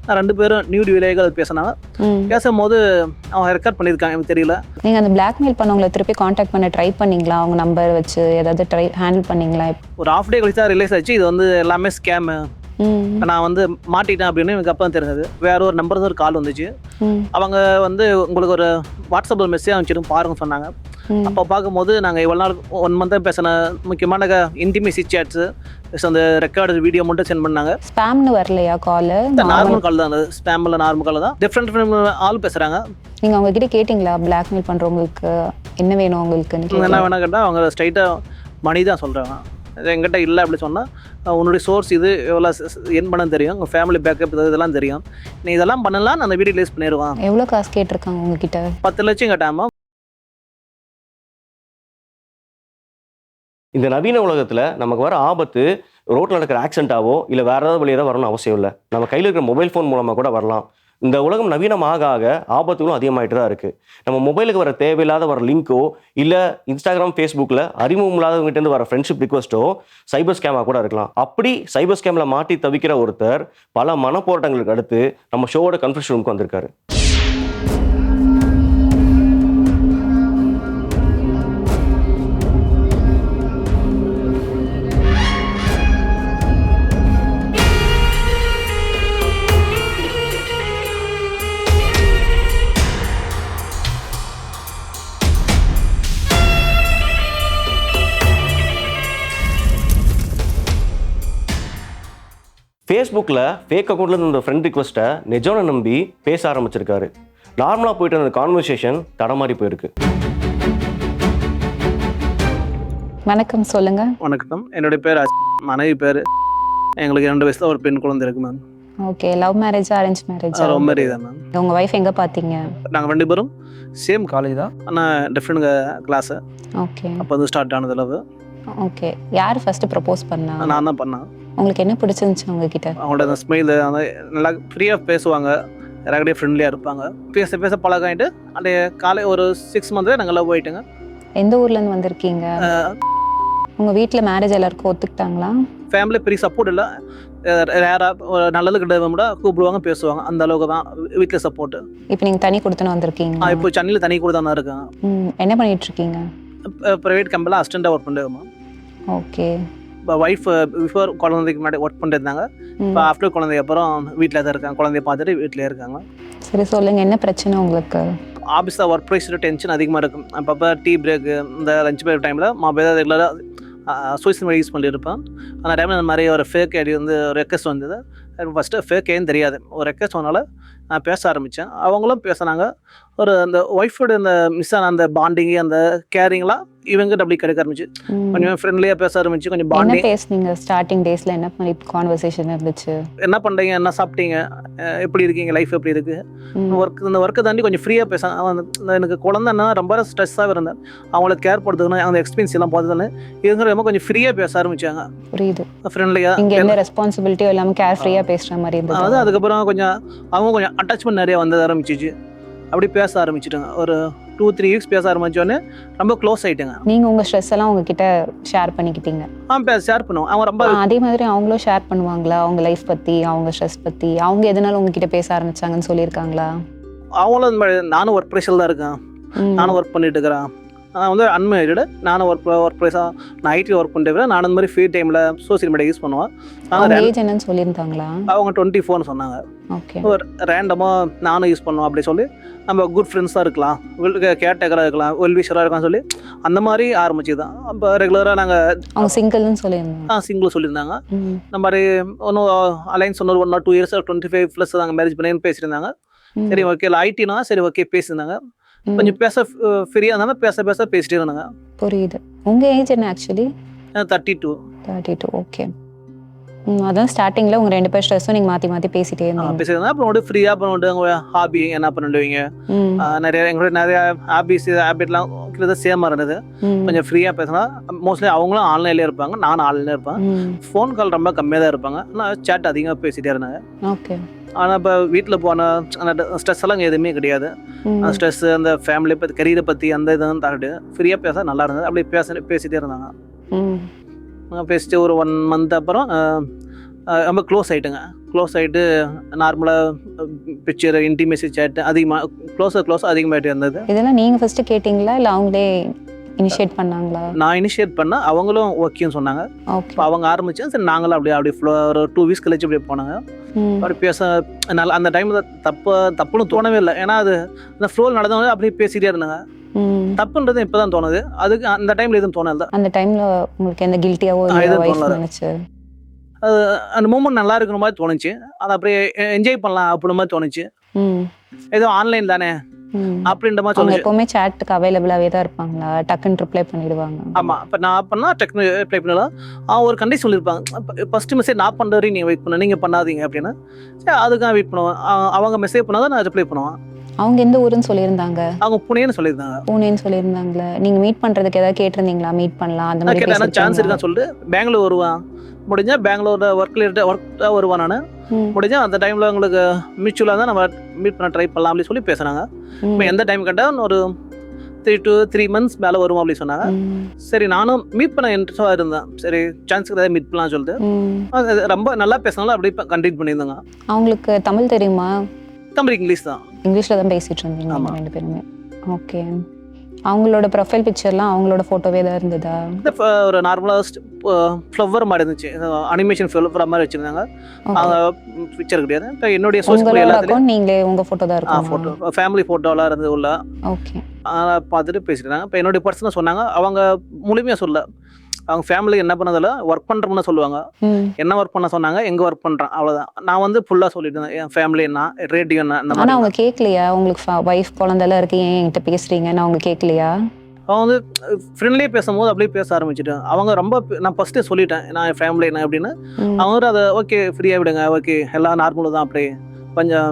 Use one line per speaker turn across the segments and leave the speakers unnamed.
2 பேரும் நியூ விலைகள் பேசினாங்க. பேசும்போது அவங்க ரெக்கார்ட் பண்ணியிருக்காங்க, எனக்கு தெரியல.
நீங்கள் அந்த பிளாக்மெயில் பண்ணவங்களை திருப்பி காண்டாக்ட் பண்ண ட்ரை பண்ணீங்களா? அவங்க நம்பர் வச்சு ஏதாவது ஹேண்டில் பண்ணீங்களா?
ஒரு ½ டே கழிச்சு தான் ரிலீஸ் ஆச்சு, இது வந்து எல்லாமே ஸ்கேமு, நான் வந்து மாட்டிட்டேன் அப்படின்னு எனக்கு அப்போ தெரிஞ்சது. வேற ஒரு நம்பர் தான் ஒரு கால் வந்துச்சு. அவங்க வந்து உங்களுக்கு ஒரு வாட்ஸ்அப்பில் மெசேஜ் அனுப்பிச்சிடும் பாருங்க சொன்னாங்க. அப்போ பார்க்கும்போது நாங்கள் இவ்வளோ நாள் 1 மந்த்தாக பேசின முக்கியமான இன்டிமேசி சேட்ஸு, அந்த ரெக்கார்டு வீடியோ மட்டும் சென்ட் பண்ணாங்க.
ஸ்பேம்னு வரலையா கால்?
நார்மல் கால் தான், அது ஸ்பேமில் நார்மல் கால் தான். டிஃப்ரெண்ட் ஆள் பேசுகிறாங்க.
நீங்கள் அவங்ககிட்ட கேட்டிங்களா பிளாக்மெயில் பண்ணுறவங்களுக்கு என்ன வேணும் உங்களுக்கு?
என்ன வேணா கேட்டால் அவங்க ஸ்ட்ரைட்டாக மணி தான் சொல்கிறாங்க. என்கிட்ட இல்லை அப்படி சொன்னால், உன்னுடைய சோர்ஸ் இது, எவ்வளோ என் பண்ண தெரியும், உங்கள் ஃபேமிலி பேக்கப் இதெல்லாம் தெரியும், நீ இதெல்லாம் பண்ணலாம், நான் அந்த வீடியோ ரிலீஸ் பண்ணிடுவான்.
எவ்வளோ காசு கேட்டிருக்காங்க உங்ககிட்ட?
10 லட்சம் கேட்டாமா.
இந்த நவீன உலகத்தில் நமக்கு வர ஆபத்து ரோட்டில் நடக்கிற ஆக்சிடென்ட்டாவோ இல்லை வேறு ஏதாவது வழியாக தான் வரணும்னு அவசியம் இல்லை. நம்ம கையில் இருக்கிற மொபைல் ஃபோன் மூலமாக கூட வரலாம். இந்த உலகம் நவீனமாக ஆக ஆபத்துகளும் அதிகமாகிட்டு தான் இருக்குது. நம்ம மொபைலுக்கு வர தேவையில்லாத வர லிங்க்கோ இல்லை இன்ஸ்டாகிராம் ஃபேஸ்புக்கில் அறிமுகம் இல்லாதவங்ககிட்டேருந்து வர ஃப்ரெண்ட்ஷிப் ரிக்வஸ்ட்டோ சைபர் ஸ்கேமாக கூட இருக்கலாம். அப்படி சைபர் ஸ்கேமில் மாட்டி தவிக்கிற ஒருத்தர் பல மனப்போராட்டங்களுக்கு அடுத்து நம்ம ஷோவோட கன்ஃபரன்ஸ் ரூமுக்கு வந்திருக்காரு. ஃபேஸ்புக்கில் ஃபேக் அக்கௌண்ட்லேருந்து இந்த ஃப்ரெண்ட் ரிக்வஸ்ட்டை நிஜம்னு நம்பி பேச ஆரம்பிச்சிருக்காரு. நார்மலாக போயிட்டு அந்த கான்வர்சேஷன் தடமாறி போயிருக்கு.
வணக்கம், சொல்லுங்க.
வணக்கம், என்னுடைய பேர் மனைவி பேர். எங்களுக்கு 2 வயசுல ஒரு பெண் குழந்தை இருக்கு மேம்.
ஓகே, லவ் மேரேஜா அரேஞ்ச் மேரேஜா?
லவ் மேரேஜ் தான் மேம்.
உங்கள் ஒய்ஃப் எங்கே பார்த்தீங்க?
நாங்கள் 2 பேரும் சேம் காலேஜ் தான், ஆனால் டிஃப்ரெண்ட் கிளாஸு.
ஓகே,
அப்போ வந்து ஸ்டார்ட் ஆனது லவ்.
ஓகே, யார் ஃபர்ஸ்ட் ப்ரப்போஸ் பண்ணா?
நான் தான் பண்ணேன்.
உங்களுக்கு என்ன பிடிச்சிருந்துச்சு உங்ககிட்ட?
அவங்களோட அந்த ஸ்மைல், அந்த நல்லா ஃப்ரீயாக பேசுவாங்க, எல்லாருக்கிட்டே ஃப்ரெண்ட்லியாக இருப்பாங்க. பேச பேச பழகாயிட்டு அந்த காலை ஒரு 6 மந்த்லேயே நாங்கள் லவ் போயிட்டுங்க.
எந்த ஊர்லேருந்து வந்திருக்கீங்க? உங்கள் வீட்டில் மேரேஜ் எல்லாருக்கும் ஒத்துக்கிட்டாங்களா?
ஃபேமிலி பெரிய சப்போர்ட் இல்லை, ரேராக நல்லது கிட்ட கூட கூப்பிடுவாங்க, பேசுவாங்க, அந்த அளவுக்கு தான் வீட்டில் சப்போர்ட்டு.
இப்போ நீங்கள் தனி கொடுத்துன்னு வந்திருக்கீங்க?
இப்போ சென்னையில் தனி கூட தான் இருக்கேன்.
என்ன பண்ணிட்டு இருக்கீங்க?
ப்ரைவேட் கம்பெனியில் அசிஸ்டண்ட்டாக ஒர்க் பண்ணுறேம்மா.
ஓகே.
இப்போ ஒய்ஃப் பிஃபோர் குழந்தைக்கு முன்னாடி ஒர்க் பண்ணிட்டு இருந்தாங்க. இப்போ ஆஃப்டர் குழந்தைக்கு அப்புறம் வீட்டில் தான் இருக்காங்க, குழந்தைய பார்த்துட்டு வீட்டிலே இருக்காங்க.
சரி, சொல்லுங்கள், என்ன பிரச்சனை உங்களுக்கு?
ஆஃபீஸில் ஒர்க் ப்ரெஷர் டென்ஷன் அதிகமாக இருக்கும். அப்பப்போ டீ பிரேக்கு, இந்த லஞ்ச் பிரேக் டைமில் மொபைல் ரெகுலராக சோஷியல் மீடியா யூஸ் பண்ணியிருப்பேன். அந்த டைமில் இந்த மாதிரி ஒரு ஃபேக் ஐடி வந்து ஒரு ரெக்வஸ்ட் வந்தது. ஃபஸ்ட்டு ஃபேக் ஐடின்னு தெரியாது, ஒரு ரெக்வஸ்ட் வந்தனால நான் பேச ஆரம்பித்தேன். அவங்களும் பேசினாங்க. ஒரு அந்த ஒய்ஃபோட அந்த மிஸ் ஆன அந்த பாண்டிங்கு, அந்த கேரிங்லாம் இவங்கிட்ட அப்படி கிடைக்க ஆரம்பிச்சு. கொஞ்சம் ஃப்ரெண்ட்லியாக பேச ஆரம்பிச்சு, கொஞ்சம் பாண்டிங்.
பேசுனீங்க ஸ்டார்டிங் டேஸில்? என்ன மாதிரி கான்வர்சேஷன் இருந்துச்சு?
என்ன பண்ணுறீங்க, என்ன சாப்பிட்டீங்க, எப்படி இருக்கீங்க, லைஃப் எப்படி இருக்குது, இந்த ஒர்க்கை தாண்டி கொஞ்சம் ஃப்ரீயாக பேச. எனக்கு குழந்தைன்னா ரொம்ப ஸ்ட்ரெஸ்ஸாக இருந்தேன், அவங்கள கேர் பண்ணுறதுன்னு அந்த எக்ஸ்பீரியன்ஸ் எல்லாம் பார்த்துதானே இருக்கிற ரொம்ப கொஞ்சம் ஃப்ரீயாக பேச ஆரம்பிச்சாங்க.
புரியுது,
ஃப்ரெண்ட்லியாக.
இங்கே எந்த ரெஸ்பான்சிபிலிட்டியும் இல்லாமல் கேர் ஃப்ரீயாக பேசுகிற மாதிரி இருந்தது.
அதாவது அதுக்கப்புறம் கொஞ்சம் அவங்க கொஞ்சம் அட்டாச்மெண்ட் நிறைய வந்து ஆரம்பிச்சிச்சு. அப்படி பேச ஆரம்பிச்சிட்டாங்க. ஒரு 2-3 வீக்ஸ் பேச ஆரம்பிச்சோடனே ரொம்ப க்ளோஸ் ஆகிட்டாங்க.
நீங்கள் உங்கள் ஸ்ட்ரெஸ் எல்லாம் உங்ககிட்ட ஷேர் பண்ணிக்கிட்டீங்க?
ஷேர் பண்ணுவோம். அவங்க ரொம்ப
அதே மாதிரி அவங்களும் ஷேர் பண்ணுவாங்களா? அவங்க லைஃப் பற்றி, அவங்க ஸ்ட்ரெஸ் பற்றி, அவங்க எதனால உங்ககிட்ட பேச ஆரம்பிச்சாங்கன்னு சொல்லியிருக்காங்களா?
அவங்களும் நானும் ஒர்க் ப்ரெஷரில் தான் இருக்கேன், நானும் ஒர்க் பண்ணிட்டு இருக்கிறேன். நான் வந்து அன்மேரிடு, நானும் ஒர்க் ப்ரெஷராக, நான் ஐடி ஒர்க் பண்ணிட்டு நான் அந்த மாதிரி ஃப்ரீ டைமில் சோசியல் மீடியா யூஸ் பண்ணுவேன்.
ஏஜ் என்னன்னு சொல்லியிருந்தாங்களா?
அவங்க 24 சொன்னாங்க.
ஓகே.
ஒரு ரேண்டமாக நானும் யூஸ் பண்ணுவோம் அப்படி சொல்லி, நம்ம குட் ஃப்ரெண்ட்ஸாக இருக்கலாம், கேர்டேக்கராக இருக்கலாம், வெல்விஷராக இருக்கலாம் சொல்லி அந்த மாதிரி ஆரம்பிச்சு தான். அப்போ ரெகுலராக நாங்கள்
அவங்க சிங்கிள்னு சொல்லியிருந்தாங்க.
சிங்கிள் சொல்லியிருந்தாங்க. இந்த மாதிரி ஒன்றும் அலைன்ஸ் ஒன்று 1 or 2 years 25+ நாங்கள் மேரேஜ் பண்ணி பேசியிருந்தாங்க. சரி ஓகே, இல்லை ஐடினா சரி ஓகே பேசியிருந்தாங்க. கொஞ்சம் பேச ஃப்ரீயாக இருந்தாலும் பேச பேசிட்டே இருந்தாங்க.
புரியுது. உங்கள் ஏஜ் என்ன ஆக்சுவலி?
32.
ஓகே. அதான் ஸ்டார்டிங்கில் உங்கள் 2 பேர் ஸ்ட்ரெஸ்ஸும் நீங்கள் மாற்றி பேசிட்டே
பேசியிருந்தேன். அப்புறம் ஃப்ரீயாக பண்ணிட்டு உங்கள் ஹாபி என்ன பண்ணிடுவீங்க, எங்களோட நிறைய ஹாபிஸ் ஹேபிட்லாம் கிட்டத்தட்ட சேமாக இருந்தது. கொஞ்சம் ஃப்ரீயாக பேசினா மோஸ்ட்லி அவங்களும் ஆன்லைன்லேயே இருப்பாங்க, நானும் ஆன்லைன்லேயே இருப்பேன். ஃபோன் கால் ரொம்ப கம்மியாக தான் இருப்பாங்க, ஆனால் சேட் அதிகமாக பேசிகிட்டே இருந்தாங்க.
ஓகே.
ஆனால் இப்போ வீட்டில் போன அந்த ஸ்ட்ரெஸ் எல்லாம் எதுவுமே கிடையாது. அந்த ஸ்ட்ரெஸ்ஸு, அந்த ஃபேமிலி பற்றி, கரியரை பற்றி அந்த இதெல்லாம் தாண்டிட்டு ஃப்ரீயாக பேச நல்லா இருந்தது. அப்படி பேசிகிட்டே இருந்தாங்க. பேசிட்டு ஒரு 1 month அப்புறம் ரொம்ப க்ளோஸ் ஆகிட்டுங்க. க்ளோஸ் ஆகிட்டு நார்மலாக பிக்சர் இன்டிமேசி சேட்டு அதிகமாக க்ளோஸாக அதிகமாகிட்டு இருந்தது.
இதெல்லாம் நீங்கள் ஃபஸ்ட்டு கேட்டிங்களா இல்லை அவங்களே இனிஷியேட் பண்ணாங்களா?
நான் இனிஷியேட் பண்ணேன், அவங்களும் ஓகேன்னு சொன்னாங்க.
ஓகே.
இப்போ அவங்க ஆரம்பித்தேன், சரி நாங்களும் அப்படியே ஒரு 2 வீக்ஸ் கழிச்சு அப்படியே போனாங்க. அப்படி பேச நல்லா அந்த டைமில் தப்புன்னு தோணவே இல்லை. ஏன்னா அது அந்த ஃப்ளோவில் நடந்தவங்க அப்படியே பேசிகிட்டே இருந்தாங்க. தப்புன்றது இப்போ தான் தோணுது, அதுக்கு அந்த டைமில் எதுவும் தோணல.
அந்த டைமில் உங்களுக்கு எந்த கில்ட்டியாவோ நினச்சி
அது அந்த மூமெண்ட் நல்லா இருக்கிற மாதிரி தோணுச்சு. அதை அப்படியே என்ஜாய் பண்ணலாம் அப்படின்ற மாதிரி தோணுச்சு. ஏதோ ஆன்லைன் தானே அப்படின்ற மாதிரி தோணுச்சு.
எப்பவுமே சேட்டுக்கு அவைலபிளாகவே தான் இருப்பாங்களா? டக்குன்னு ரிப்ளை பண்ணிடுவாங்க?
ஆமாம், இப்போ நான் பண்ணால் டக்குன்னு ரிப்ளை பண்ணலாம். ஒரு கண்டிஷன் சொல்லியிருப்பாங்க, ஃபஸ்ட்டு மெசேஜ் நான் பண்ணுற வரையும் நீங்கள் வெயிட் பண்ண, நீங்கள் பண்ணாதீங்க அப்படின்னு. சரி அதுக்காக வெயிட் பண்ணுவேன். அவங்க மெசேஜ் பண்ணால் தான் நான் ரிப்ளை பண்ணுவேன்.
அவங்க எந்த ஊருன்னு சொல்லியிருந்தாங்க?
அவங்க புனேன்னு சொல்லியிருந்தாங்க.
புனேன்னு சொல்லியிருந்தாங்களே. நீங்கள் மீட் பண்ணுறதுக்கு ஏதாவது கேட்டிருந்தீங்களா? மீட் பண்ணலாம் அந்த மாதிரி
கேட்டேன், சான்ஸ் இருக்கான்னு சொல்லிட்டு பெங்களூர் வருவான். முடிஞ்சால் பெங்களூரில் ஒர்க் தான் வருவான். நான் முடிஞ்சால் அந்த டைமில் உங்களுக்கு மியூச்சுவலாக தான் நம்ம மீட் பண்ண ட்ரை பண்ணலாம் அப்படின்னு சொல்லி பேசுனாங்க. இப்போ எந்த டைம் கேட்டால் ஒரு 3 to 3 months மேலே வருவோம் அப்படின்னு சொன்னாங்க. சரி நானும் மீட் பண்ண இன்ட்ரெஸ்டாக இருந்தேன். சரி சான்ஸுக்கு ஏதாவது மீட் பண்ணலாம்னு சொல்லிட்டு ரொம்ப நல்லா பேசினாலும் அப்படியே கண்டினியூ பண்ணியிருந்தாங்க.
அவங்களுக்கு தமிழ் தெரியுமா?
தமிழ் இங்கிலீஷ் தான்.
இங்கிலீஷில் தான் பேசிகிட்டு இருந்தீங்க 2 பேருமே? ஓகே. அவங்களோட ப்ரொஃபைல் பிக்சர்லாம் அவங்களோட ஃபோட்டோவே தான் இருந்ததா?
ஒரு நார்மலாக ஃப்ளவர் மாதிரி இருந்துச்சு, அனிமேஷன் ஃப்ளவர் மாதிரி வச்சுருந்தாங்க. அவங்க பிக்சர் கிடையாது. இப்போ என்னுடைய சோஷியல் எல்லாத்துலையும்
நீங்களே உங்கள் ஃபோட்டோ தான் இருக்கும்?
ஃபோட்டோ ஃபேமிலி ஃபோட்டோலாம் இருந்தது உள்ள.
ஓகே.
பார்த்துட்டு பேசிட்டாங்க. இப்போ என்னுடைய பர்சனாக சொன்னாங்க, அவங்க முழுமையாக சொல்ல அவங்க ஃபேமிலி என்ன பண்ணதில்ல, ஒர்க் பண்ணுறோம்னு சொல்லுவாங்க. என்ன ஒர்க் பண்ண சொன்னாங்க, எங்கே ஒர்க் பண்ணுறேன் அவ்வளோதான். நான் வந்து ஃபுல்லாக சொல்லிட்டு இருந்தேன் என் ஃபேமிலி என்ன, ரேடியோ என்ன.
ஆனால் அவங்க கேட்கலையா? உங்களுக்கு ஒய்ஃப் குழந்தைலாம் இருக்கு, ஏன் என்கிட்ட பேசுகிறீங்கன்னு அவங்க கேட்கலையா?
அவங்க வந்து ஃப்ரெண்ட்லியே பேசும்போது அப்படியே பேச ஆரம்பிச்சுட்டேன். அவங்க ரொம்ப நான் ஃபஸ்ட்டே சொல்லிட்டேன் நான் என் ஃபேமிலி என்ன அப்படின்னு. அவங்க அதை ஓகே ஃப்ரீயாக விடுங்க, ஓகே எல்லாம் நார்மலாக தான், அப்படியே கொஞ்சம்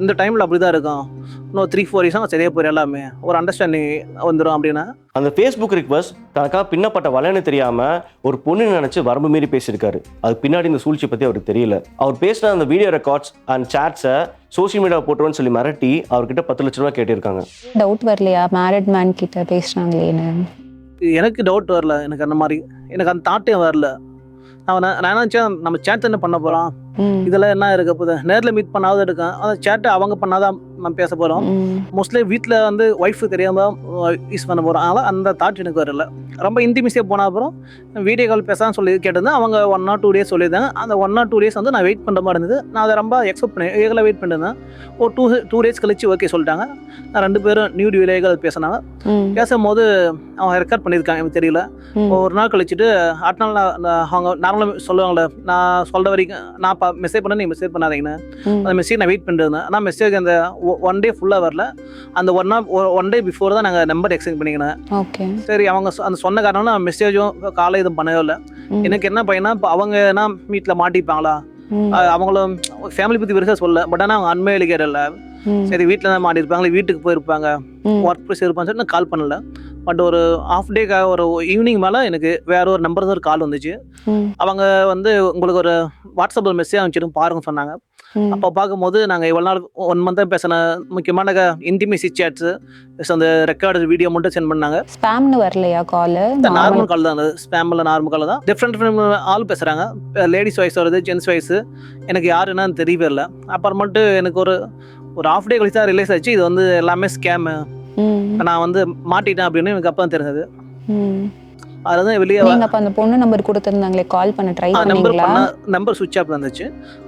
இந்த டைமில் அப்படி தான் இருக்கும், இன்னும் 3-4 இயர்ஸாக சரியாக போயிடும், எல்லாமே ஒரு அண்டர்ஸ்டாண்டிங் வந்துடும் அப்படின்னா.
அந்த ஃபேஸ்புக் ரிக்வஸ்ட் தனக்காக பின்னப்பட்ட வலைன்னு தெரியாமல் ஒரு பொண்ணு நினச்சி வரம்பு மீறி பேசியிருக்காரு. அது பின்னாடி இந்த சூழ்ச்சி பற்றி அவருக்கு தெரியல. அவர் பேசின அந்த வீடியோ ரெக்கார்ட்ஸ் அண்ட் சாட்ஸை சோஷியல் மீடியா போட்டுருன்னு சொல்லி மிரட்டி அவர்கிட்ட 10 லட்ச ரூபா கேட்டிருக்காங்க.
டவுட் வரலையா மேரிட் மேன் கிட்ட பேசுகிறாங்களேன்னு?
எனக்கு டவுட் வரல, எனக்கு அந்த மாதிரி எனக்கு அந்த தாட்டே வரல. நான் நினச்சேன் நம்ம சேட் என்ன பண்ண போகிறோம், இதெல்லாம் என்ன இருக்க போகுது, நேரில் மீட் பண்ணாவது இருக்கேன், அந்த சேட்டை அவங்க பண்ணாதான் நம்ம பேச போகிறோம். மோஸ்ட்லி வீட்டில் வந்து ஒய்ஃபு தெரியாமல் யூஸ் பண்ண போகிறோம். அதனால் அந்த தாட் எனக்கு வரல. ரொம்ப இன்டிமிஸியாக போன அப்புறம் வீடியோ கால் பேசான்னு சொல்லி கேட்டிருந்தேன். அவங்க 1 or 2 days சொல்லியிருந்தாங்க. அந்த 1 or 2 days வந்து நான் வெயிட் பண்ணுற மாதிரி இருந்தது. நான் அதை ரொம்ப எக்ஸ்பெக்ட் பண்ணேன், ஏகலாம் வெயிட் பண்ணியிருந்தேன். ஒரு 2 days கழிச்சு ஓகே சொல்லிட்டாங்க. நான் 2 பேரும் நியூ வீடியோகள் பேசினாங்க. பேசும்போது அவங்க ரெக்கார்ட் பண்ணியிருக்காங்க, எனக்கு தெரியல. ஒரு நாள் கழிச்சுட்டு அடுத்த நாள் அவங்க நார்மலாக சொல்லுவாங்களே, நான் சொல்கிற வரைக்கும் நான் மெசேஜ் பண்ண நீங்கள் மெசேஜ் பண்ணாதீங்கன்னு. அந்த மெசேஜ் நான் வெயிட் பண்ணிருந்தேன். ஆனால் மெசேஜ் அந்த 1 day ஃபுல்லாக வரல. அந்த 1 day பிஃபோர் தான் நாங்கள் நம்பர் எக்ஸ்சேஞ்ச் பண்ணிக்கினேன்.
ஓகே.
சரி அவங்க அந்த சொன்ன காரணம் நான் மெசேஜும் காலை எதுவும் பண்ணவே இல்லை. எனக்கு என்ன பையனா, இப்போ அவங்க என்ன வீட்டில் மாட்டிப்பாங்களா, அவங்களும் ஃபேமிலி பற்றி பெருசாக சொல்ல, பட் ஆனால் அவங்க அன்மையிலிக்கிற இல்லை. சரி வீட்டில் தான் மாட்டிருப்பாங்களே, வீட்டுக்கு போயிருப்பாங்க, ஒர்க் ப்ளஸ் இருப்பான்னு சொல்லி நான் கால் பண்ணல. பட் ஒரு ஹாஃப் டேக்காக ஒரு ஈவினிங் மேலே எனக்கு வேற ஒரு நம்பர் தான் ஒரு கால் வந்துச்சு. அவங்க வந்து உங்களுக்கு ஒரு வாட்ஸ்அப்பில் மெசேஜ் அனுப்பிச்சிடும் பாருங்க சொன்னாங்க. அப்போ பார்க்கும்போது நாங்கள் இவ்வளோ நாள் 1 month பேசின முக்கியமான இன்டிமேசி சேட்ஸு, அந்த ரெக்கார்டு வீடியோ மட்டும் சென்ட் பண்ணாங்க.
ஸ்பேம்னு வரலையா கால்?
நார்மல் கால் தான், ஸ்பேமில் நார்மல் கால் தான். டிஃப்ரெண்ட் ஆள் பேசுகிறாங்க, லேடிஸ் வாய்ஸ் வருது, ஜென்ஸ் வாய்ஸு. எனக்கு யாருன்னா தெரியவே இல்லை. அப்புறமேட்டு எனக்கு ஒரு ஹாஃப் டே கழிச்சு தான் ரிலீஸ் ஆச்சு, இது வந்து எல்லாமே ஸ்கேமு, நான் வந்து மாட்டிட்டேன் அப்படின்னு எனக்கு அப்போ தான் தெரிஞ்சது. அதுதான் வெளியே
அந்த பொண்ணு நம்பர் கொடுத்துருந்தாங்களே, கால் பண்ண ட்ரை பண்ணீங்களா?
நம்பர் சுவிட்ச் ஆஃப் இருந்துச்சு.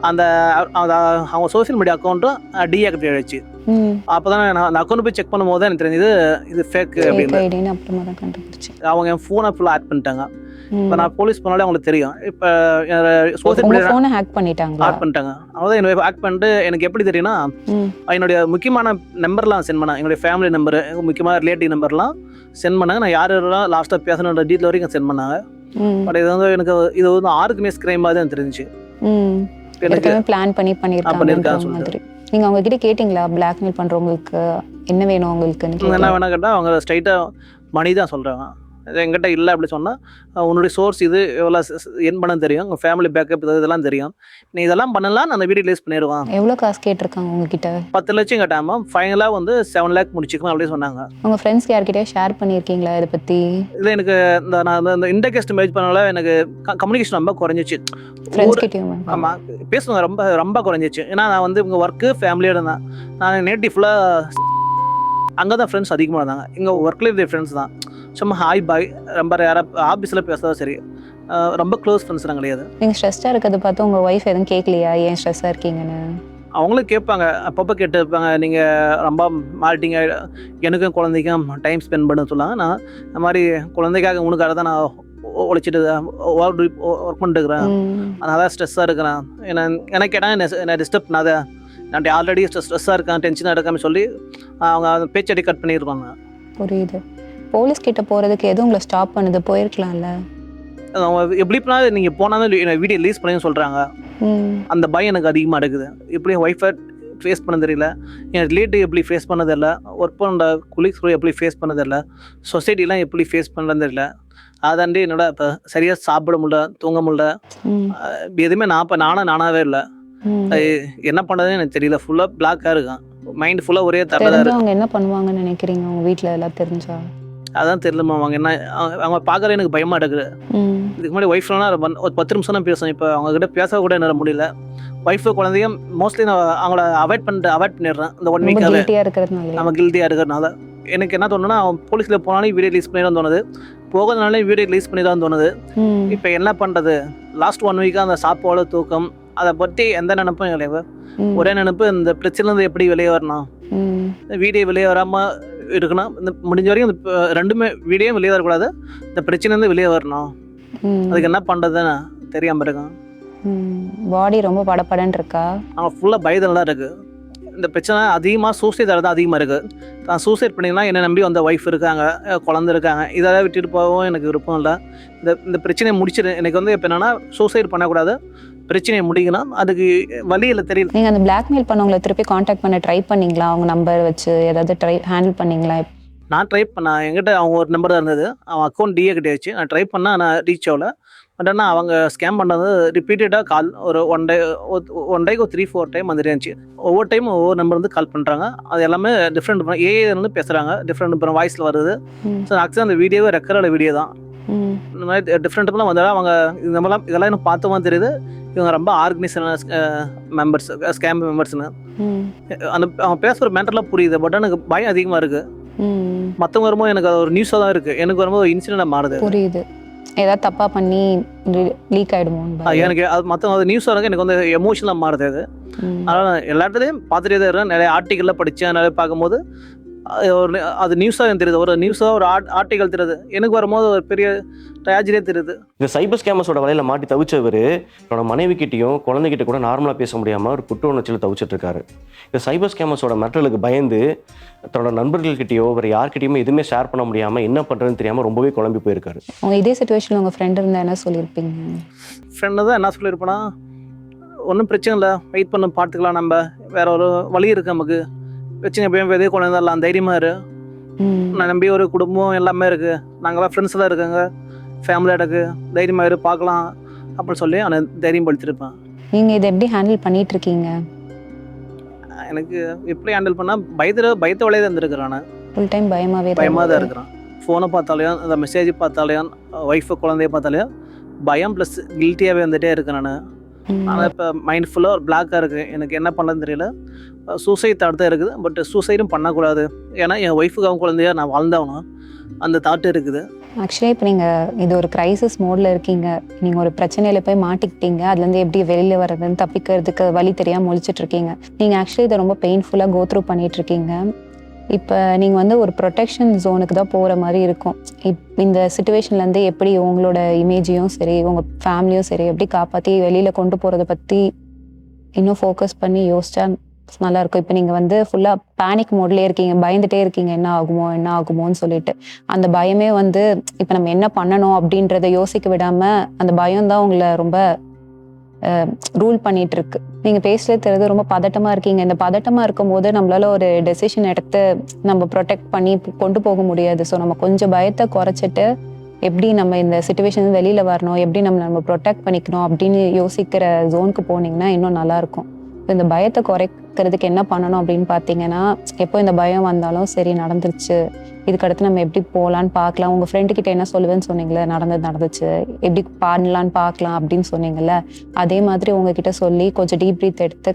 அந்த அவங்க சோஷியல் மீடியா அக்கௌண்ட்டும் டீஆக்டிவேட் ஆயிடுச்சு. அப்போதான் நான் அந்த அக்கௌண்ட் போய் செக் பண்ணும்போது தான் எனக்கு தெரிஞ்சது இது ஃபேக் அப்படின்னு.
அப்புறமா தான் கண்டுபிடிச்சு.
அவங்க என் ஃபோனை ஃபுல்லாக ஆட் பண்ணிட்டாங்க. இப்போ நான் போலீஸ் போனாலே அவங்களுக்கு தெரியும். இப்போ சோஷியல் மீடியா
ஃபோனை ஹேக் பண்ணிட்டாங்க.
அதாவது என்னுடைய ஹேக் பண்ணிட்டு எனக்கு எப்படி தெரியும்னா, என்னுடைய முக்கியமான நம்பர்லாம் சென்ட் பண்ணாங்க. என்னுடைய ஃபேமிலி நம்பரு, முக்கியமான ரிலேட்டிவ் நம்பர்லாம் சென்ட் பண்ணாங்க. நான் யாரெல்லாம் லாஸ்ட்டாக பேசணுன்ற டீட்டெயில் வரைக்கும் சென்ட் பண்ணாங்க. பட் இது வந்து எனக்கு இது வந்து ஆர்கனைஸ் கிரைம் மாதிரி தான் தெரிஞ்சிச்சு.
எனக்கு பிளான் பண்ணியிருக்காங்க மாதிரி. நீங்கள் அவங்க கிட்ட கேட்டிங்களா, பிளாக்மெயில் பண்ணுறவங்களுக்கு என்ன வேணும் உங்களுக்கு?
என்ன வேணா கேட்டால் அவங்க ஸ்ட்ரைட்டாக மணி தான் சொல்கிறாங்க. என்கிட்ட இல்லை அப்படி சொன்னால் உன்னுடைய சோர்ஸ் இது எவ்வளோ என் பண்ண தெரியும், உங்கள் ஃபேமிலி பேக்கப் இதெல்லாம் தெரியும், நீ இதெல்லாம் பண்ணலாம் நான் அந்த வீடியோ ரிலீஸ் பண்ணிடுவான்.
எவ்வளோ காசு கேட்டிருக்காங்க உங்ககிட்ட?
10 லட்சம் கேட்டாமா, ஃபைனலாக வந்து 7 lakh முடிச்சுக்கணும் அப்படின்னு சொன்னாங்க.
உங்கள் ஃப்ரெண்ட்ஸ்க்கு யார்கிட்டயே ஷேர் பண்ணியிருக்கீங்களா இதை பற்றி?
இல்லை எனக்கு நான் இந்த இன்டர்கேஸ்ட் மேரேஜ் பண்ணல எனக்கு கம்யூனிகேஷன் ரொம்ப குறைஞ்சிச்சு.
ஃப்ரெண்ட்ஸ்கிட்டயும்?
ஆமாம், பேசுவாங்க ரொம்ப ரொம்ப குறைஞ்சிச்சு. ஏன்னா நான் வந்து இங்கே ஒர்க்கு ஃபேமிலியோட இருந்தேன். நான் நேட்டிவ் ஃபுல்லாக அங்கே தான் ஃப்ரெண்ட்ஸ் அதிகமாக இருந்தாங்க. இங்கே ஒர்க்கில் இருந்த ஃப்ரெண்ட்ஸ் தான் சும்மா ஹாய் பாய், ரொம்ப யாராவது ஆஃபீஸில் பேசுறதா சரி, ரொம்ப க்ளோஸ் ஃப்ரெண்ட்ஸ்லாம் கிடையாது.
நீங்கள் ஸ்ட்ரெஸ்ஸாக இருக்கிறத பார்த்து உங்கள் ஒய்ஃப் எதுவும் கேட்கலையா ஏன் ஸ்ட்ரெஸ்ஸாக இருக்கீங்கன்னு?
அவங்களும் கேட்பாங்க, அப்பப்போ கேட்டுருப்பாங்க, நீங்கள் ரொம்ப மாட்டிங்க, எனக்கும் குழந்தைக்கும் டைம் ஸ்பெண்ட் பண்ண சொல்லாங்க. நான் இந்த மாதிரி குழந்தைக்காக உனக்காக தான் நான் உழைச்சிட்டு ஒர்க் பண்ணிட்டு இருக்கிறேன், அதனால தான் ஸ்ட்ரெஸ்ஸாக இருக்கிறேன், எனக்கு கேட்டால் என்ன டிஸ்டர்ப் பண்ணாத, நான் ஆல்ரெடி ஸ்ட்ரெஸ்ஸாக இருக்கேன், டென்ஷனாக இருக்கான்னு சொல்லி அவங்க பேச்சடி கட் பண்ணியிருப்பாங்க.
புரியுது. போலீஸ் கிட்ட போகிறதுக்கு எதுவும் உங்களை ஸ்டாப் பண்ணுது? போயிருக்கலாம்ல.
அவங்க எப்படி பண்ணாலும் நீங்கள் போனாலும் வீடியோ ரிலீஸ் பண்ணி சொல்கிறாங்க. அந்த பயம் எனக்கு அதிகமாக இருக்குது. எப்படி ஒய்ஃபை ஃபேஸ் பண்ண தெரியல, என் ரிலேட்டிவ் எப்படி ஃபேஸ் பண்ண தெரியல, ஒர்க் பண்ணுற கொலீக்ஸ் கூட எப்படி ஃபேஸ் பண்ண தெரியல, சொசைட்டிலாம் எப்படி ஃபேஸ் பண்ணுறது தெரியல. அதாண்டி என்னோட இப்போ சரியாக சாப்பிட முடியல, தூங்க முடியல, எதுவுமே நானாகவே இல்லை. என்ன பண்ணுறதுன்னு எனக்கு தெரியல. ஃபுல்லாக பிளாக்காக இருக்கும், மைண்ட் ஃபுல்லாக ஒரே தரல.
அவங்க என்ன பண்ணுவாங்கன்னு நினைக்கிறீங்க உங்கள் வீட்டில் எல்லாம் தெரிஞ்சா?
அதான் தெரியலமா, அவங்க என்ன அவங்க பார்க்கற எனக்கு பயமாக இருக்குது. இதுக்கு முன்னாடி ஒய்ஃப்லாம் ஒரு 10 நிமிஷம் தான் பேசுவேன். இப்போ அவங்ககிட்ட பேச கூட என்னால் முடியல. ஒய்ஃபு குழந்தையும் மோஸ்ட்லி நான் அவங்கள அவாய்ட் பண்ணிடுறேன். இந்த 1 வீக்காகவே நம்ம கில்ட்டியாக இருக்கிறதுனால எனக்கு என்ன தோணுன்னா, அவன் போலீஸில் போனாலும் வீடியோ ரிலீஸ் பண்ணி தான் தோணுது, போகிறதுனாலே வீடியோ ரிலீஸ் பண்ணி தான் தோணுது. இப்போ என்ன பண்ணுறது, லாஸ்ட் 1 வீக்காக அந்த சாப்பாடு தூக்கம் அதை பற்றி எந்த நினைப்பும் கிடையாது. ஒரே நினைப்பு, இந்த பிரச்சனைலேருந்து எப்படி வெளியே வரணும், வீடியோ வெளியே வராமல் இருக்கணும், இந்த முடிஞ்ச வரைக்கும் இந்த ரெண்டுமே வீடியோ வெளியே வரக்கூடாது, இந்த பிரச்சனைலேருந்து வெளியே வரணும். அதுக்கு என்ன பண்ணுறதுன்னு தெரியாமல் இருக்கான்.
பாடி ரொம்ப படப்படன்னு இருக்கா? அவன்
ஃபுல்லாக பயத்தில் தான் இருக்குது. இந்த பிரச்சனை அதிகமாக சூசைட் தான் அதிகமாக இருக்குது. நான் சூசைட் பண்ணிங்கன்னா என்னை நம்பி வந்த ஒய்ஃப் இருக்காங்க, குழந்தை இருக்காங்க, இதெல்லாம் விட்டுட்டு போகவும் எனக்கு விருப்பம் இல்லை. இந்த பிரச்சனையை முடிச்சிடு. எனக்கு வந்து இப்போ என்னென்னா சூசைட் பண்ணக்கூடாது, பிரச்சனையை முடிக்கணும், அதுக்கு வழியில் தெரியல.
நீங்கள் அந்த பிளாக்மெயில் பண்ணவங்களை திருப்பி காண்டாக்ட் பண்ண ட்ரை பண்ணிங்களா? அவங்க நம்பர் வச்சு ஏதாவது ஹேண்டில் பண்ணிங்களா?
நான் ட்ரை பண்ணேன், என்கிட்ட அவங்க ஒரு நம்பர் தான் இருந்தது, அவன் அக்கௌண்ட் டிஏ கிட்டேச்சு. நான் ட்ரை பண்ணேன், ஆனால் ரீச் ஆகல. பட் ஆனால் அவங்க ஸ்கேம் பண்ணது ரிப்பீட்டடாக கால் ஒரு ஒன் டேக்கு ஒரு 3-4 டைம் வந்துட்டே இருந்துச்சு. ஒவ்வொரு டைம் ஒவ்வொரு நம்பர் வந்து கால் பண்ணுறாங்க. அது எல்லாமே டிஃப்ரெண்ட் ஏஏலேருந்து பேசுகிறாங்க, டிஃப்ரெண்ட் வாய்ஸில் வருது. ஸோ ஆக்சுவலாக அந்த வீடியோவே ரெக்கார்டோட வீடியோ தான். இந்த மாதிரி டிஃப்ரெண்ட்லாம் வந்தாலும் அவங்க இந்த மாதிரிலாம் இதெல்லாம் எனக்கு பார்த்தோமா தெரியுது, இவங்க ரொம்ப ஆர்கனைஸான மெம்பர்ஸ், ஸ்கேம் மெம்பர்ஸ்னு. அந்த அவங்க பேசுகிற மேட்டர்லாம் புரியுது, பட் எனக்கு பயம் அதிகமாக இருக்குது. மற்றவங்க வரும்போது எனக்கு அது ஒரு நியூஸாக தான் இருக்குது, எனக்கு வரும்போது ஒரு இன்சிடென்ட் மாறுது.
புரியுது, ஏதாவது தப்பாக பண்ணி லீக் ஆகிடுமோ
எனக்கு அது மற்றவங்க அது நியூஸாக இருக்குது, எனக்கு வந்து எமோஷனலாக மாறுது அது. அதனால் எல்லா இடத்துலையும் பார்த்துட்டே தான் இருக்கேன், நிறைய ஆர்டிக்கல்லாம் படித்தேன், நிறைய பார்க்கும்போது அது நியூஸாக தெரியுது, ஒரு நியூஸாக ஒரு ஆர்டிக்கல் தெரியுது, எனக்கு வரும்போது ஒரு பெரிய ட்ராஜடியே தெரியுது.
இந்த சைபர் ஸ்கேமர்ஸோட வலையில் மாட்டி தவிச்சவர் என்னோட மனைவிக்கிட்டையும் குழந்தைகிட்ட கூட நார்மலாக பேச முடியாமல் ஒரு குற்ற உணர்ச்சியில் தவிச்சிட்டு இருக்காரு. இந்த சைபர் ஸ்கேமர்ஸோட மிரட்டலுக்கு பயந்து தன்னோட நண்பர்கள்கிட்டயோ வேறு யார்கிட்டையுமே எதுவுமே ஷேர் பண்ண முடியாமல் என்ன பண்ணுறதுன்னு தெரியாமல் ரொம்பவே குழம்பி போயிருக்காரு.
அவங்க இதே சுச்சுவேஷனில் உங்கள் ஃப்ரெண்ட் இருந்தால் என்ன சொல்லியிருப்பீங்க?
ஃப்ரெண்டு தான் என்ன சொல்லியிருப்பேன்னா, ஒன்றும் பிரச்சனை இல்லை, வெயிட் பண்ண பார்த்துக்கலாம், நம்ம வேற ஒரு வழி இருக்குது, நமக்கு பிரச்சனை எப்பயும் எதே கொண்டு வந்துடலாம், தைரியமாக இரு, நான் நம்பி ஒரு குடும்பம் எல்லாமே இருக்குது, நாங்களாம் ஃப்ரெண்ட்ஸ் தான் இருக்காங்க, ஃபேமிலியாக இருக்குது, தைரியமாக இரு, பார்க்கலாம் அப்படின்னு சொல்லி அவனை தைரியம் படுத்திருப்பேன்.
நீங்கள் இதை எப்படி ஹேண்டில் பண்ணிட்டு இருக்கீங்க?
எனக்கு எப்படி ஹேண்டில் பண்ணால் பயத்தை வழியே தான் இருந்துருக்கிறேன். நான்
ஃபுல் டைம் பயமாக
தான் இருக்கிறேன். ஃபோனை பார்த்தாலையும் அந்த மெசேஜ் பார்த்தாலையும் ஒய்ஃபு குழந்தைய பார்த்தாலையும் பயம் ப்ளஸ் கில்ட்டியாகவே வந்துகிட்டே இருக்கேன் நான். ஆனால் இப்போ மைண்ட் ஃபுல்லாக ஒரு பிளாக்காக இருக்குது, எனக்கு என்ன பண்ணலன்னு தெரியல. சூசைட் தாட் தான் இருக்குது, பட் சூசைடும் பண்ணக்கூடாது, ஏன்னா என் ஒய்ஃபுக்கு அவங்க குழந்தைய நான் வாழ்ந்தாகணும், அந்த தாட்டு இருக்குது.
ஆக்சுவலாக இப்போ நீங்கள் இது ஒரு கிரைசிஸ் மோடில் இருக்கீங்க, நீங்கள் ஒரு பிரச்சனையில் போய் மாட்டிக்கிட்டீங்க, அதுலேருந்து எப்படி வெளியில் வர்றதுன்னு தப்பிக்கிறதுக்கு வழி தெரியாமல் முழிச்சிட்ருக்கீங்க. நீங்கள் ஆக்சுவலி இதை ரொம்ப பெயின்ஃபுல்லாக கோ த்ரூ பண்ணிகிட்ருக்கீங்க. இப்போ நீங்கள் வந்து ஒரு ப்ரொடெக்ஷன் ஜோனுக்கு தான் போகிற மாதிரி இருக்கும். இந்த சுச்சுவேஷன்லேருந்து எப்படி உங்களோட இமேஜையும் சரி உங்கள் ஃபேமிலியும் சரி எப்படி காப்பாற்றி வெளியில் கொண்டு போகிறத பற்றி இன்னும் ஃபோக்கஸ் பண்ணி யோசிச்சா நல்லாயிருக்கும். இப்போ நீங்கள் வந்து ஃபுல்லாக பேனிக் மோட்லேயே இருக்கீங்க, பயந்துகிட்டே இருக்கீங்க, என்ன ஆகுமோன்னு சொல்லிட்டு. அந்த பயமே வந்து இப்போ நம்ம என்ன பண்ணணும் அப்படின்றத யோசிக்க விடாமல் அந்த பயம்தான் உங்களை ரொம்ப ரூல் பண்ணிட்டு இருக்கு. நீங்கள் பேசுறது தெரியுது, ரொம்ப பதட்டமாக இருக்கீங்க. இந்த பதட்டமாக இருக்கும் போது நம்மளால ஒரு டெசிஷன் எடுத்து நம்ம ப்ரொடெக்ட் பண்ணி கொண்டு போக முடியாது. ஸோ நம்ம கொஞ்சம் பயத்தை குறைச்சிட்டு எப்படி நம்ம இந்த சுச்சுவேஷன் வெளியில் வரணும், எப்படி நம்ம ப்ரொடெக்ட் பண்ணிக்கணும் அப்படின்னு யோசிக்கிற ஜோனுக்கு போனீங்கன்னா இன்னும் நல்லாயிருக்கும். இப்போ இந்த பயத்தை குறைக்கிறதுக்கு என்ன பண்ணணும் அப்படின்னு பார்த்தீங்கன்னா, எப்போ இந்த பயம் வந்தாலும் சரி நடந்துருச்சு, இதுக்கடுத்து நம்ம எப்படி போகலான்னு பார்க்கலாம். உங்கள் ஃப்ரெண்டுக்கிட்ட என்ன சொல்லுவேன்னு சொன்னீங்களே, நடந்துச்சு, எப்படி பாடலான்னு பார்க்கலாம் அப்படின்னு சொன்னீங்கல்ல, அதே மாதிரி உங்ககிட்ட சொல்லி கொஞ்சம் டீப் ப்ரீத் எடுத்து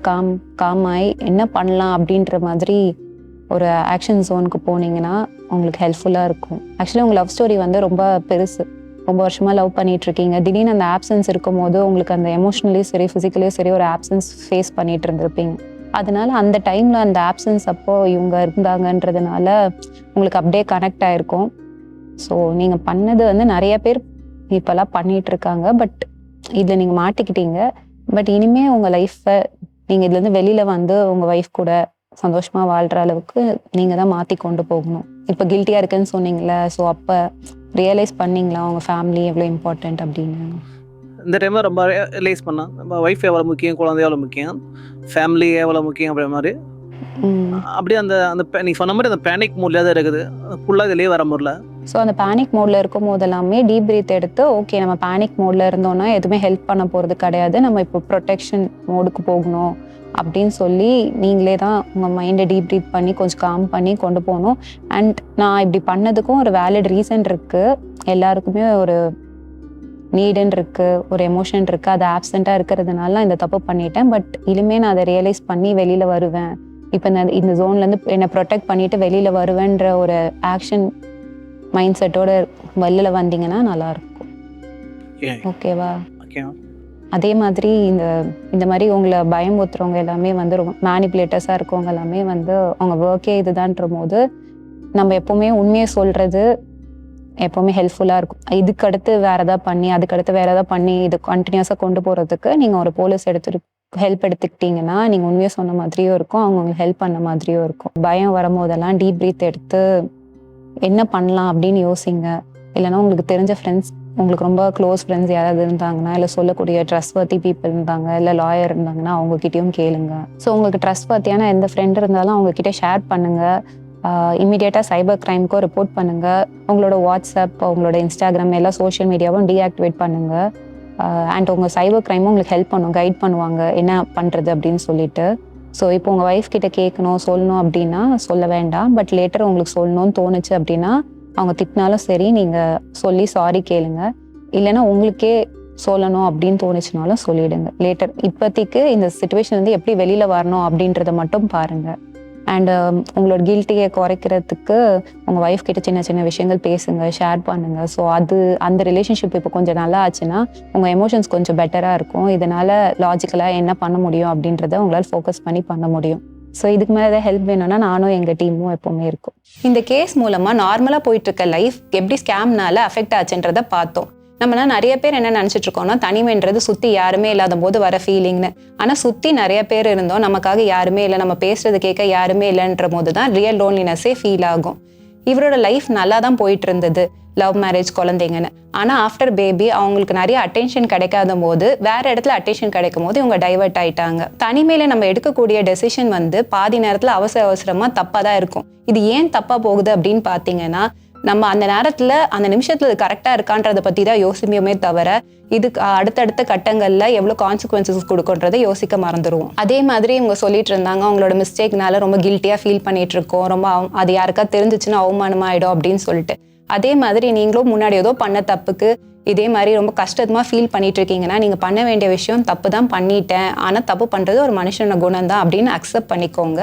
காமாய் என்ன பண்ணலாம் அப்படின்ற மாதிரி ஒரு ஆக்ஷன் ஜோனுக்கு போனீங்கன்னா உங்களுக்கு ஹெல்ப்ஃபுல்லாக இருக்கும். ஆக்சுவலி உங்கள் லவ் ஸ்டோரி வந்து ரொம்ப பெருசு. ரொம்ப வருஷமாக லவ் பண்ணிட்டு இருக்கீங்க. திடீர்னு அந்த ஆப்சன்ஸ் இருக்கும் போது உங்களுக்கு அந்த எமோஷ்னலியும் சரி ஃபிசிக்கலியும் சரி ஒரு ஆப்சன்ஸ் ஃபேஸ் பண்ணிட்டு இருந்திருப்பீங்க. அதனால அந்த டைமில் அந்த ஆப்சன்ஸ் அப்போ இவங்க இருந்தாங்கன்றதுனால உங்களுக்கு அப்படியே கனெக்ட் ஆகிருக்கும். ஸோ நீங்கள் பண்ணது வந்து நிறைய பேர் இப்போல்லாம் பண்ணிகிட்டு இருக்காங்க. பட் இதில் நீங்கள் மாட்டிக்கிட்டீங்க. பட் இனிமேல் உங்கள் லைஃப்பை நீங்கள் இதுலேருந்து வெளியில் வந்து உங்கள் ஒய்ஃப் கூட சந்தோஷமாக வாழ்கிற அளவுக்கு நீங்கள் தான் மாற்றி கொண்டு போகணும். இப்போ கில்ட்டியாக இருக்குன்னு சொன்னீங்களே, ஸோ அப்போ ரியலைஸ் பண்ணிங்களா உங்கள் ஃபேமிலி எவ்வளோ இம்பார்ட்டண்ட் அப்படின்னு?
இந்த டைமில் ரொம்ப ரியலைஸ் பண்ணேன். நம்ம ஒய்ஃப் எவ்வளோ முக்கியம், குழந்தை எவ்வளோ முக்கியம், ஃபேமிலி எவ்வளோ முக்கியம் அப்படின்ற மாதிரி. அப்படியே அந்த நீ சொன்ன மாதிரி அந்த பேனிக் மூட்லேயே தான் இருக்குது. ஃபுல்லாக இதுலேயே வர முடியல.
ஸோ அந்த பேனிக் மோடில் இருக்கும் போதெல்லாமே டீப் பிரீத் எடுத்து, ஓகே நம்ம பேனிக் மோடில் இருந்தோம்னா எதுவுமே ஹெல்ப் பண்ண போகிறது கிடையாது, நம்ம இப்போ ப்ரொடெக்ஷன் மோடுக்கு போகணும் அப்படின்னு சொல்லி நீங்களே தான் உங்கள் மைண்டை டீப் ப்ரீத் பண்ணி கொஞ்சம் காம் பண்ணி கொண்டு போகணும். அண்ட் நான் இப்படி பண்ணதுக்கும் ஒரு வேலிட் ரீசன் இருக்குது. எல்லாருக்குமே ஒரு நீடுன்னு இருக்குது, ஒரு எமோஷன் இருக்குது. அது ஆப்சண்ட்டாக இருக்கிறதுனால இந்த தப்பு பண்ணிட்டேன். பட் இனிமேல் நான் அதை ரியலைஸ் பண்ணி வெளியில் வருவேன். இப்போ இந்த ஜோன்லேருந்து என்னை ப்ரொடெக்ட் பண்ணிவிட்டு வெளியில் வருவேன்ற ஒரு ஆக்ஷன் மைண்ட் செட்டோட வெளியில் வந்தீங்கன்னா நல்லாயிருக்கும். ஓகேவா? அதே மாதிரி இந்த மாதிரி உங்களை பயமுறுத்துறவங்க எல்லாமே வந்து ரொம்ப மேனிப்புலேட்டர்ஸாக இருக்கவங்க எல்லாமே வந்து அவங்க ஒர்க்கே இதுதான்ற போது நம்ம எப்போவுமே உண்மையை சொல்கிறது எப்போவுமே ஹெல்ப்ஃபுல்லாக இருக்கும். இதுக்கடுத்து வேறு எதாவது பண்ணி அதுக்கடுத்து வேறு எதாவது பண்ணி இது கண்டினியூஸாக கொண்டு போகிறதுக்கு நீங்கள் ஒரு போலீஸ் ஹெல்ப் எடுத்துக்கிட்டிங்கன்னா நீங்கள் உண்மையாக சொன்ன மாதிரியும் இருக்கும், அவங்க உங்களுக்கு ஹெல்ப் பண்ண மாதிரியும் இருக்கும். பயம் வரும்போதெல்லாம் டீப் ப்ரீத் எடுத்து என்ன பண்ணலாம் அப்படின்னு யோசிங்க. இல்லைனா உங்களுக்கு தெரிஞ்ச ஃப்ரெண்ட்ஸ், உங்களுக்கு ரொம்ப க்ளோஸ் ஃப்ரெண்ட்ஸ் யாராவது இருந்தாங்கன்னா, இல்லை சொல்லக்கூடிய ட்ரஸ்ட்வர்த்தி பீப்புள் இருந்தாங்க, இல்லை லாயர் இருந்தாங்கன்னா அவங்கக்கிட்டையும் கேளுங்க. ஸோ உங்களுக்கு ட்ரஸ்ட்வர்த்தியான எந்த ஃப்ரெண்ட் இருந்தாலும் அவங்கக்கிட்ட ஷேர் பண்ணுங்கள். இமீடியட்டாக சைபர் க்ரைமுக்கும் ரிப்போர்ட் பண்ணுங்கள். உங்களோட வாட்ஸ்அப், உங்களோட இன்ஸ்டாகிராம் எல்லா சோஷியல் மீடியாவும் டீஆக்டிவேட் பண்ணுங்கள். அண்ட் உங்கள் சைபர் க்ரைமும் உங்களுக்கு ஹெல்ப் பண்ணும், கைட் பண்ணுவாங்க என்ன பண்ணுறது அப்படின்னு சொல்லிட்டு. ஸோ இப்போ உங்கள் ஒய்ஃப் கிட்ட கேட்கணும் சொல்லணும் அப்படின்னா சொல்ல வேண்டாம். பட் லேட்டர் உங்களுக்கு சொல்லணும்னு தோணுச்சு அப்படின்னா அவங்க திட்டினாலும் சரி நீங்கள் சொல்லி சாரி கேளுங்க. இல்லைன்னா உங்களுக்கே சொல்லணும் அப்படின்னு தோணுச்சுனாலும் சொல்லிடுங்க லேட்டர். இப்போதைக்கு இந்த சுச்சுவேஷன் வந்து எப்படி வெளியில் வரணும் அப்படின்றத மட்டும் பாருங்கள். அண்ட் உங்களோட கில்ட்டியை குறைக்கிறதுக்கு உங்கள் ஒய்ஃப் கிட்ட சின்ன சின்ன விஷயங்கள் பேசுங்க, ஷேர் பண்ணுங்கள். ஸோ அந்த ரிலேஷன்ஷிப் இப்போ கொஞ்சம் நல்லா ஆச்சுன்னா உங்கள் எமோஷன்ஸ் கொஞ்சம் பெட்டராக இருக்கும். இதனால் லாஜிக்கலாக என்ன பண்ண முடியும் அப்படின்றத உங்களால் ஃபோக்கஸ் பண்ண முடியும். ஸோ இதுக்கு மேலே ஏதாவது ஹெல்ப் வேணும்னா நானும் எங்கள் டீமும் எப்போவுமே இருக்கும். இந்த கேஸ் மூலமாக நார்மலாக போயிட்டுருக்க லைஃப் எப்படி ஸ்கேம்னால அஃபெக்ட் ஆச்சுன்றதை பார்த்தோம். நம்மளாம் நிறைய பேர் என்ன நினச்சிட்டு இருக்கோம்னா தனிமைன்றது சுற்றி யாருமே இல்லாத போது வர ஃபீலிங்னு. ஆனால் சுற்றி நிறைய பேர் இருந்தோம், நமக்காக யாருமே இல்லை, நம்ம பேசுறது கேட்க யாருமே இல்லைன்ற போது தான் ரியல் லோன்லினஸ்ஸே ஃபீல் ஆகும். இவரோட லைஃப் நல்லா தான் போயிட்டு இருந்தது, லவ் மேரேஜ் குழந்தைங்கன்னு. ஆனால் ஆஃப்டர் பேபி அவங்களுக்கு நிறைய அட்டென்ஷன் கிடைக்காத போது வேற இடத்துல அட்டென்ஷன் கிடைக்கும் போது இவங்க டைவர்ட் ஆயிட்டாங்க. தனிமையில நம்ம எடுக்கக்கூடிய டெசிஷன் வந்து பாதி நேரத்தில் அவசரமாக தப்பாக தான் இருக்கும். இது ஏன் தப்பாக போகுது அப்படின்னு பார்த்தீங்கன்னா, நம்ம அந்த நேரத்தில் அந்த நிமிஷத்தில் இது கரெக்டாக இருக்கான்றதை பற்றி தான் யோசிப்போமே தவிர இதுக்கு அடுத்தடுத்த கட்டங்களில் எவ்வளோ கான்சிக்வன்சஸ் கொடுக்குன்றதை யோசிக்க மறந்துடுவோம். அதே மாதிரி இவங்க சொல்லிட்டு இருந்தாங்க அவங்களோட மிஸ்டேக்னால ரொம்ப கில்ட்டியாக ஃபீல் பண்ணிட்டு இருக்கோம், ரொம்ப அது யாருக்கா தெரிஞ்சிச்சுன்னா அவமானமாயிடும் அப்படின்னு சொல்லிட்டு. அதே மாதிரி நீங்களும் முன்னாடி ஏதோ பண்ண தப்புக்கு இதே மாதிரி ரொம்ப கஷ்டமாக ஃபீல் பண்ணிட்டு இருக்கீங்கன்னா நீங்கள் பண்ண வேண்டிய விஷயம் தப்பு தான் பண்ணிட்டேன், ஆனால் தப்பு பண்ணுறது ஒரு மனுஷனோட குணம் தான் அப்படின்னு அக்செப்ட் பண்ணிக்கோங்க.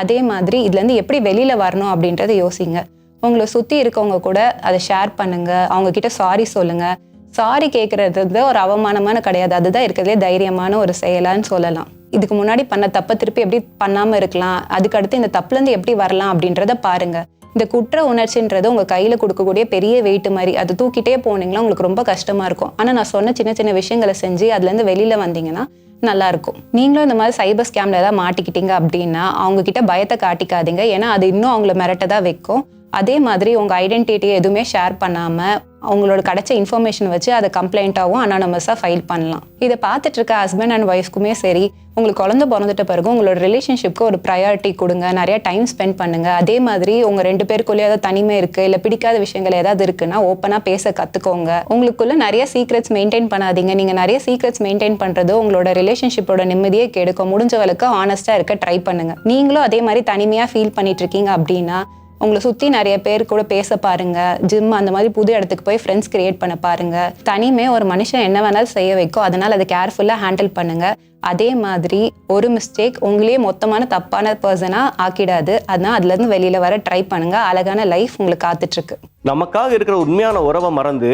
அதே மாதிரி இதுலேருந்து எப்படி வெளியில் வரணும் அப்படின்றத யோசிங்க. உங்களை சுற்றி இருக்கவங்க கூட அதை ஷேர் பண்ணுங்கள், அவங்கக்கிட்ட சாரி சொல்லுங்கள். சாரி கேட்குறது ஒரு அவமானமான கிடையாது, அதுதான் இருக்கிறதுலே தைரியமான ஒரு செயலான்னு சொல்லலாம். இதுக்கு முன்னாடி பண்ண தப்பை திருப்பி எப்படி பண்ணாமல் இருக்கலாம், அதுக்கடுத்து இந்த தப்புலேருந்து எப்படி வரலாம் அப்படின்றத பாருங்கள். இந்த குற்ற உணர்ச்சின்றது உங்கள் கையில் கொடுக்கக்கூடிய பெரிய வெயிட் மாதிரி, அது தூக்கிட்டே போனீங்கன்னா உங்களுக்கு ரொம்ப கஷ்டமாக இருக்கும். ஆனால் நான் சொன்ன சின்ன சின்ன விஷயங்களை செஞ்சு அதுலேருந்து வெளியில் வந்தீங்கன்னா நல்லாயிருக்கும். நீங்களும் இந்த மாதிரி சைபர் ஸ்கேமில் ஏதாவது மாட்டிக்கிட்டீங்க அப்படின்னா அவங்கக்கிட்ட பயத்தை காட்டிக்காதீங்க, ஏன்னா அது இன்னும் அவங்கள மிரட்ட தான் வைக்கும். அதே மாதிரி உங்கள் ஐடென்டிட்டியை எதுவுமே ஷேர் பண்ணாமல் அவங்களோட கிடைச்ச இன்ஃபர்மேஷன் வச்சு அதை கம்ப்ளைண்ட்டாகவும் அனானமஸாக ஃபைல் பண்ணலாம். இதை பார்த்துட்டு இருக்க ஹஸ்பண்ட் அண்ட் ஒய்ஃப்க்குமே சரி, உங்களுக்கு குழந்தை பிறந்துட்ட பிறகு உங்களோட ரிலேஷன்ஷிப்க்கு ஒரு ப்ரையாரிட்டி கொடுங்க, நிறைய டைம் ஸ்பெண்ட் பண்ணுங்க. அதே மாதிரி உங்க 2 பேருக்குள்ளே ஏதாவது தனிமை இருக்கு, இல்லை பிடிக்காத விஷயங்கள் ஏதாவது இருக்குன்னா ஓப்பனாக பேச கற்றுக்கோங்க. உங்களுக்குள்ள நிறைய சீக்ரெட்ஸ் மெயின்டைன் பண்ணாதீங்க. நீங்கள் நிறைய சீக்ரெட்ஸ் மெயின்டைன் பண்ணுறது உங்களோட ரிலேஷன்ஷிப்போட நிம்மதியே கெடுக்கும். முடிஞ்ச அளவுக்கு ஆனஸ்ட்டாக இருக்க ட்ரை பண்ணுங்க. நீங்களும் அதே மாதிரி தனிமையாக ஃபீல் பண்ணிட்டு இருக்கீங்க அப்படின்னா உங்களை சுற்றி நிறைய பேர் கூட பேச பாருங்க. ஜிம் அந்த மாதிரி புது இடத்துக்கு போய் ஃப்ரெண்ட்ஸ் கிரியேட் பண்ண பாருங்க. தனிமே ஒரு மனுஷன் என்ன வேணாலும் செய்ய வைக்கும். அதனால அதை கேர்ஃபுல்லாக ஹேண்டில் பண்ணுங்க. அதே மாதிரி ஒரு மிஸ்டேக் உங்களையே மொத்தமான தப்பான பர்சனாக ஆக்கிடாது. அதனால் அதுலேருந்து வெளியில் வர ட்ரை பண்ணுங்க. அழகான லைஃப் உங்களுக்கு காத்துட்ருக்கு.
நமக்காக இருக்கிற உண்மையான உறவை மறந்து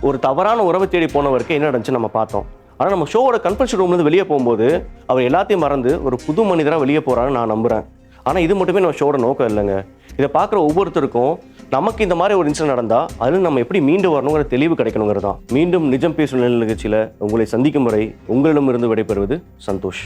ஒரு தவறான உறவை தேடி போனவருக்கு என்ன நடந்துச்சு நம்ம பார்த்தோம். ஆனால் நம்ம ஷோவோட கன்ஃபரன்ஸ் ரூம்லேருந்து வெளியே போகும்போது அவர் எல்லாத்தையும் மறந்து ஒரு புது மனிதராக வெளியே போகிறான்னு நான் நம்புகிறேன். ஆனால் இது மட்டுமே நம்ம ஷோட நோக்கம் இல்லைங்க. இதை பார்க்குற ஒவ்வொருத்தருக்கும் நமக்கு இந்த மாதிரி ஒரு இன்சிடென்ட் நடந்தால் அதில் நம்ம எப்படி மீண்டு வரணுங்கிற தெளிவு கிடைக்கணுங்கிறது தான். மீண்டும் நிஜம் பேசும் நிகழ்ச்சியில் உங்களை சந்திக்கும் வரை உங்களிடமிருந்து விடைபெறுவது சந்தோஷ்.